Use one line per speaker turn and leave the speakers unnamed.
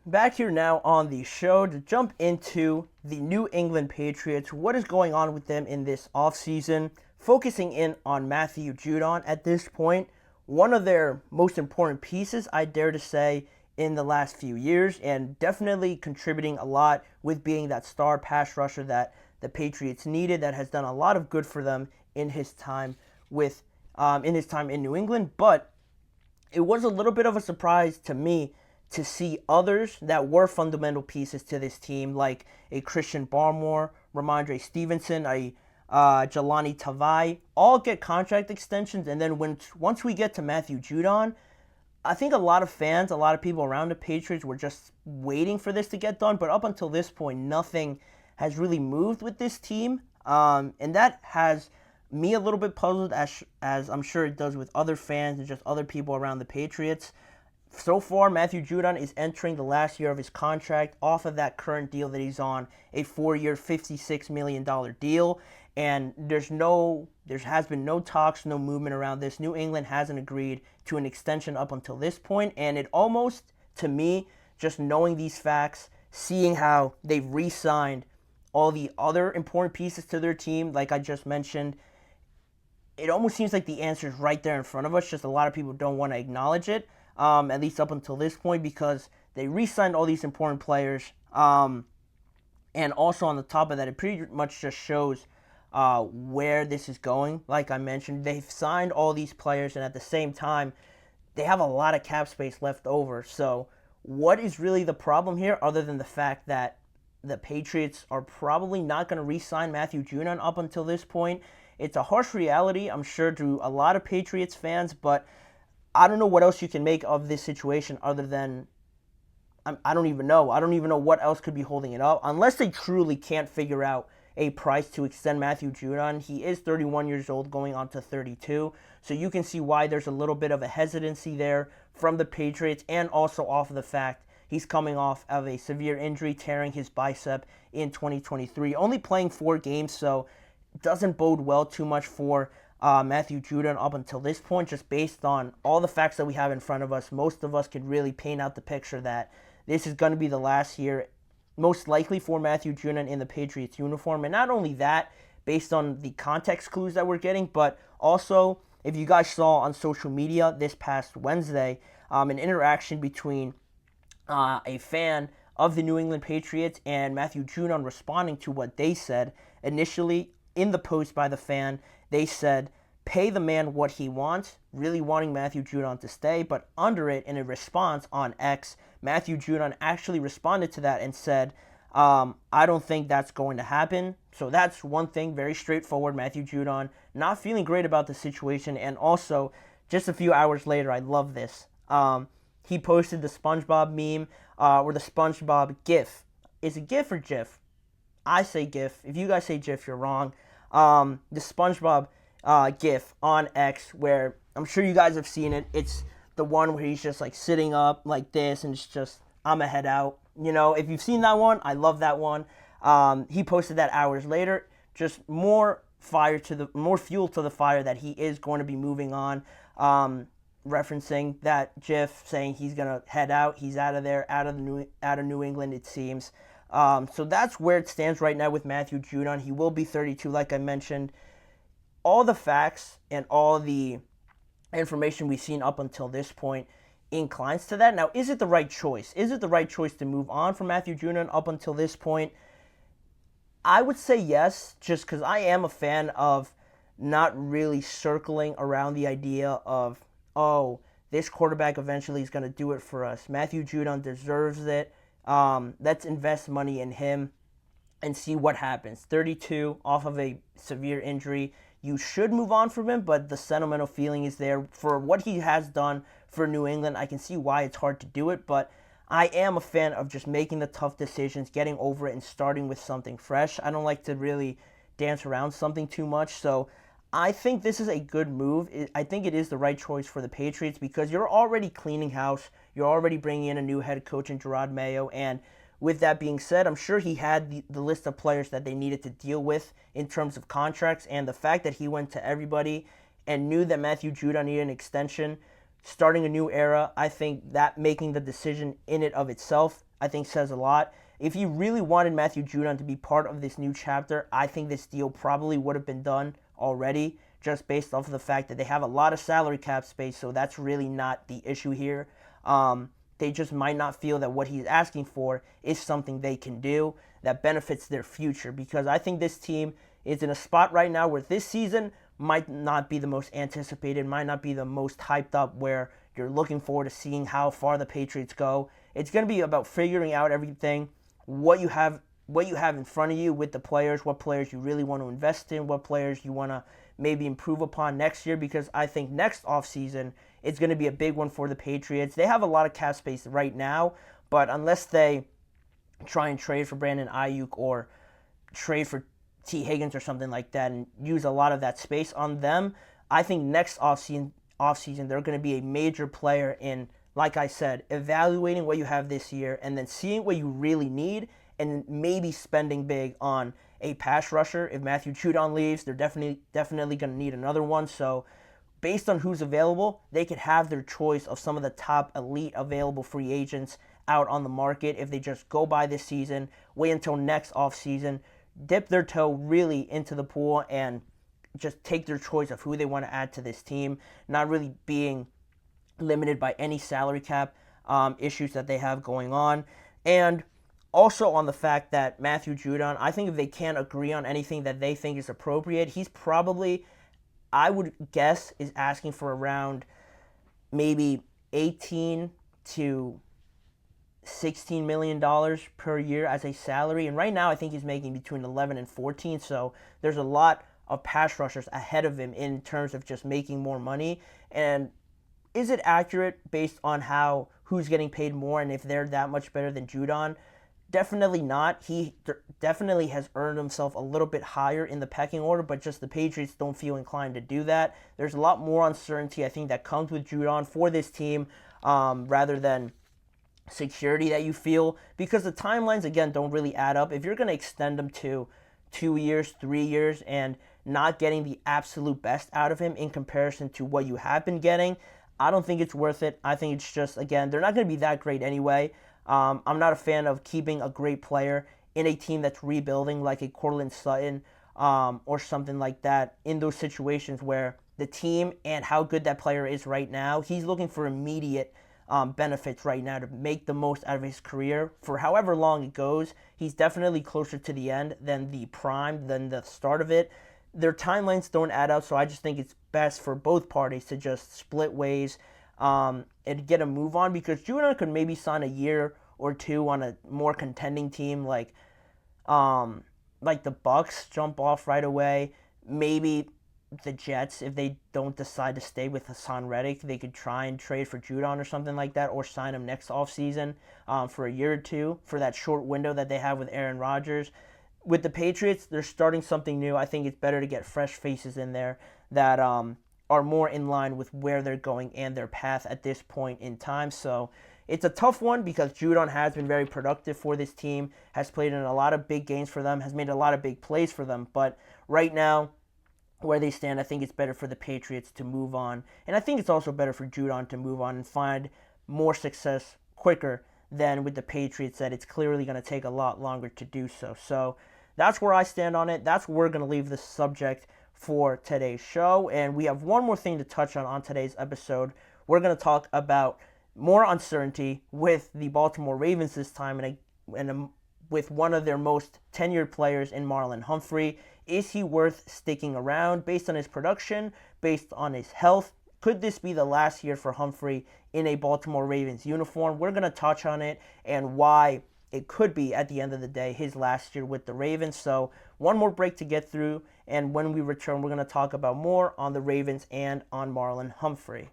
back here now on the show to jump into the New England Patriots. What is going on with them in this offseason? Focusing in on Matthew Judon at this point, one of their most important pieces, I dare to say, in the last few years, and definitely contributing a lot with being that star pass rusher that the Patriots needed. That has done a lot of good for them in his time in New England. But it was a little bit of a surprise to me to see others that were fundamental pieces to this team, like a Christian Barmore, Ramondre Stevenson, a Jelani Tavai, all get contract extensions. And then once we get to Matthew Judon, I think a lot of fans, a lot of people around the Patriots were just waiting for this to get done. But up until this point, nothing has really moved with this team. And that has me a little bit puzzled, as I'm sure it does with other fans and just other people around the Patriots. So far, Matthew Judon is entering the last year of his contract off of that current deal that he's on, a 4-year, $56 million deal. And there has been no talks, no movement around this. New England hasn't agreed to an extension up until this point. And it almost, to me, just knowing these facts, seeing how they've re-signed all the other important pieces to their team, like I just mentioned, it almost seems like the answer is right there in front of us. Just a lot of people don't want to acknowledge it, at least up until this point, because they re-signed all these important players. And also on the top of that, it pretty much just shows where this is going. Like I mentioned, they've signed all these players, and at the same time, they have a lot of cap space left over. So what is really the problem here, other than the fact that the Patriots are probably not going to re-sign Matthew Judon up until this point? It's a harsh reality, I'm sure, to a lot of Patriots fans, but I don't know what else you can make of this situation other than I don't even know. I don't even know what else could be holding it up, unless they truly can't figure out a price to extend Matthew Judon. He is 31 years old, going on to 32, so you can see why there's a little bit of a hesitancy there from the Patriots, and also off of the fact he's coming off of a severe injury, tearing his bicep in 2023, only playing 4 games, so it doesn't bode well too much for Matthew Judon up until this point. Just based on all the facts that we have in front of us, most of us could really paint out the picture that this is going to be the last year, most likely, for Matthew Judon in the Patriots uniform. And not only that, based on the context clues that we're getting, but also, if you guys saw on social media this past Wednesday, an interaction between a fan of the New England Patriots and Matthew Judon responding to what they said. Initially, in the post by the fan, they said, "Pay the man what he wants," really wanting Matthew Judon to stay. But under it, in a response on X, Matthew Judon actually responded to that and said, "I don't think that's going to happen." So that's one thing, very straightforward. Matthew Judon not feeling great about the situation. And also, just a few hours later, I love this. He posted the SpongeBob meme, or the SpongeBob GIF. Is it GIF or GIF? I say GIF. If you guys say GIF, you're wrong. The SpongeBob GIF on X, where I'm sure you guys have seen it. It's the one where he's just like sitting up like this, and it's just, "I'm a head out." You know, if you've seen that one, I love that one. He posted that hours later. Just more fuel to the fire that he is going to be moving on. Referencing that GIF, saying he's gonna head out. He's out of there, out of New England, it seems. So that's where it stands right now with Matthew Judon. He will be 32, like I mentioned. All the facts and all the information we've seen up until this point inclines to that. Now, is it the right choice? Is it the right choice to move on from Matthew Judon up until this point? I would say yes, just because I am a fan of not really circling around the idea of, oh, this quarterback eventually is going to do it for us. Matthew Judon deserves it. Let's invest money in him and see what happens. 32, off of a severe injury. You should move on from him, but the sentimental feeling is there for what he has done for New England. I can see why it's hard to do it, but I am a fan of just making the tough decisions, getting over it, and starting with something fresh. I don't like to really dance around something too much, so I think this is a good move. I think it is the right choice for the Patriots, because you're already cleaning house. You're already bringing in a new head coach in Gerard Mayo, and with that being said, I'm sure he had the list of players that they needed to deal with in terms of contracts, and the fact that he went to everybody and knew that Matthew Judon needed an extension starting a new era. I think that making the decision in it of itself, I think says a lot. If you really wanted Matthew Judon to be part of this new chapter, I think this deal probably would have been done already, just based off of the fact that they have a lot of salary cap space, so that's really not the issue here. They just might not feel that what he's asking for is something they can do that benefits their future, because I think this team is in a spot right now where this season might not be the most anticipated, might not be the most hyped up, where you're looking forward to seeing how far the Patriots go. It's going to be about figuring out everything, what you have in front of you with the players, what players you really want to invest in, what players you want to maybe improve upon next year, because I think next offseason it's going to be a big one for the Patriots. They have a lot of cap space right now, but unless they try and trade for Brandon Ayuk or trade for T. Higgins or something like that and use a lot of that space on them, I think next offseason they're going to be a major player in, like I said, evaluating what you have this year and then seeing what you really need and maybe spending big on a pass rusher. If Matthew Judon leaves, they're definitely going to need another one. So based on who's available, they could have their choice of some of the top elite available free agents out on the market if they just go by this season, wait until next offseason, dip their toe really into the pool and just take their choice of who they want to add to this team, not really being limited by any salary cap issues that they have going on. And also on the fact that Matthew Judon, I think if they can't agree on anything that they think is appropriate, he's probably, I would guess, is asking for around maybe $18 to $16 million per year as a salary. And right now I think he's making between 11 and 14. So there's a lot of pass rushers ahead of him in terms of just making more money. And is it accurate based on who's getting paid more and if they're that much better than Judon? Definitely not. He definitely has earned himself a little bit higher in the pecking order, but just the Patriots don't feel inclined to do that. There's a lot more uncertainty, I think, that comes with Judon for this team rather than security that you feel, because the timelines, again, don't really add up. If you're going to extend them to 2 years, 3 years, and not getting the absolute best out of him in comparison to what you have been getting, I don't think it's worth it. I think it's just, again, they're not going to be that great anyway. I'm not a fan of keeping a great player in a team that's rebuilding, like a Cortland Sutton or something like that, in those situations where the team and how good that player is right now, he's looking for immediate benefits right now to make the most out of his career for however long it goes. He's definitely closer to the end than the prime, than the start of it. Their timelines don't add up, so I just think it's best for both parties to just split ways and get a move on, because Judon could maybe sign a year or two on a more contending team like the Bucks, jump off right away. Maybe the Jets, if they don't decide to stay with Hassan Reddick, they could try and trade for Judon or something like that, or sign him next offseason for a year or two for that short window that they have with Aaron Rodgers. With the Patriots, they're starting something new. I think it's better to get fresh faces in there that are more in line with where they're going and their path at this point in time. So it's a tough one because Judon has been very productive for this team, has played in a lot of big games for them, has made a lot of big plays for them. But right now, where they stand, I think it's better for the Patriots to move on. And I think it's also better for Judon to move on and find more success quicker than with the Patriots, that it's clearly going to take a lot longer to do so. So that's where I stand on it. That's where we're going to leave the subject for today's show. And we have one more thing to touch on today's episode. We're going to talk about more uncertainty with the Baltimore Ravens this time, and with one of their most tenured players in Marlon Humphrey. Is he worth sticking around based on his production, based on his health? Could this be the last year for Humphrey in a Baltimore Ravens uniform? We're going to touch on it and why it could be, at the end of the day, his last year with the Ravens. So one more break to get through, and when we return, we're going to talk about more on the Ravens and on Marlon Humphrey.